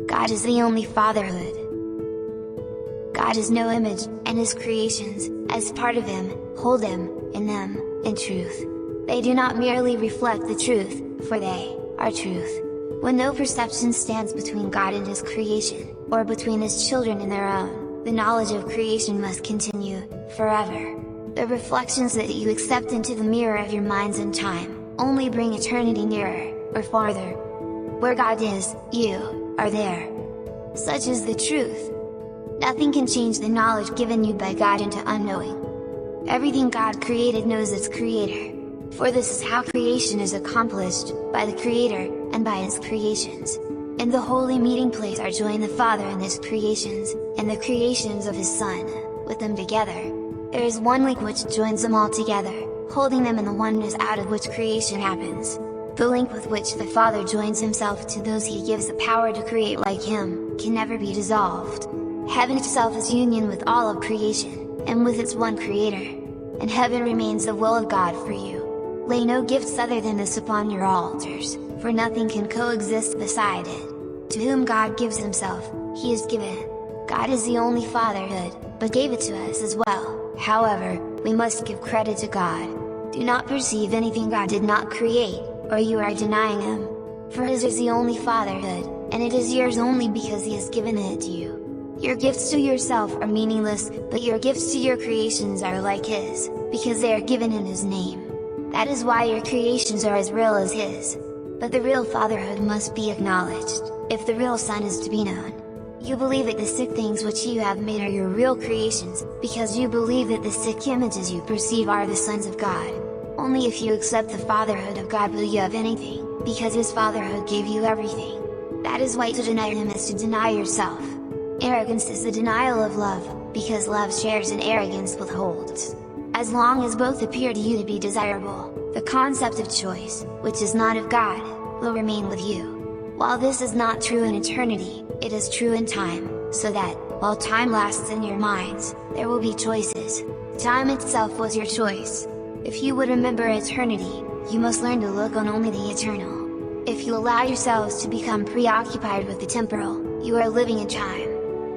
God is the only fatherhood. God has no image, and His creations, as part of Him, hold Him, in them, in truth. They do not merely reflect the truth, for they are truth. When no perception stands between God and His creation, or between His children and their own, the knowledge of creation must continue, forever. The reflections that you accept into the mirror of your minds in time, only bring eternity nearer, or farther. Where God is, you are there. Such is the truth. Nothing can change the knowledge given you by God into unknowing. Everything God created knows its Creator. For this is how creation is accomplished, by the Creator, and by His creations. In the holy meeting place are joined the Father and His creations, and the creations of His Son, with them together. There is one link which joins them all together, holding them in the oneness out of which creation happens. The link with which the Father joins Himself to those He gives the power to create like Him, can never be dissolved. Heaven itself is union with all of creation, and with its one Creator. And heaven remains the will of God for you. Lay no gifts other than this upon your altars, for nothing can coexist beside it. To whom God gives Himself, He is given. God is the only fatherhood, but gave it to us as well. However, we must give credit to God. Do not perceive anything God did not create, or you are denying Him. For His is the only fatherhood, and it is yours only because He has given it to you. Your gifts to yourself are meaningless, but your gifts to your creations are like His, because they are given in His name. That is why your creations are as real as His. But the real fatherhood must be acknowledged, if the real Son is to be known. You believe that the sick things which you have made are your real creations, because you believe that the sick images you perceive are the sons of God. Only if you accept the fatherhood of God will you have anything, because His fatherhood gave you everything. That is why to deny Him is to deny yourself. Arrogance is the denial of love, because love shares in arrogance withholds. As long as both appear to you to be desirable, the concept of choice, which is not of God, will remain with you. While this is not true in eternity, it is true in time, so that, while time lasts in your minds, there will be choices. Time itself was your choice. If you would remember eternity, you must learn to look on only the eternal. If you allow yourselves to become preoccupied with the temporal, you are living in time.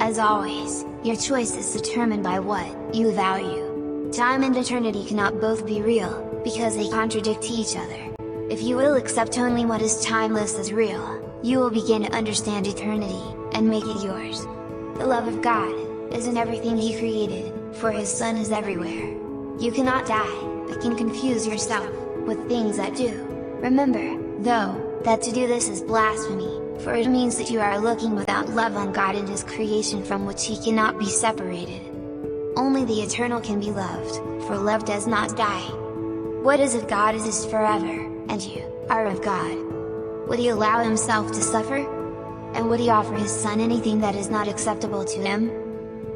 As always, your choice is determined by what you value. Time and eternity cannot both be real, because they contradict each other. If you will accept only what is timeless as real, you will begin to understand eternity, and make it yours. The love of God is in everything He created, for His Son is everywhere. You cannot die, but can confuse yourself with things that do. Remember, though, that to do this is blasphemy, for it means that you are looking without love on God and His creation from which He cannot be separated. Only the eternal can be loved, for love does not die. What is of God is forever, and you are of God. Would He allow Himself to suffer? And would He offer His Son anything that is not acceptable to Him?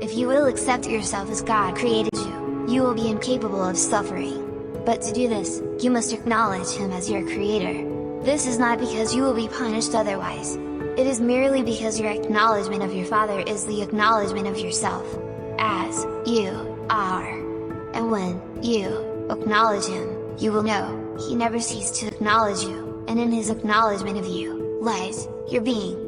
If you will accept yourself as God created you, you will be incapable of suffering. But to do this, you must acknowledge Him as your Creator. This is not because you will be punished otherwise. It is merely because your acknowledgement of your Father is the acknowledgement of yourself, as you are. And when you acknowledge Him, you will know He never ceased to acknowledge you, and in His acknowledgement of you lies your being.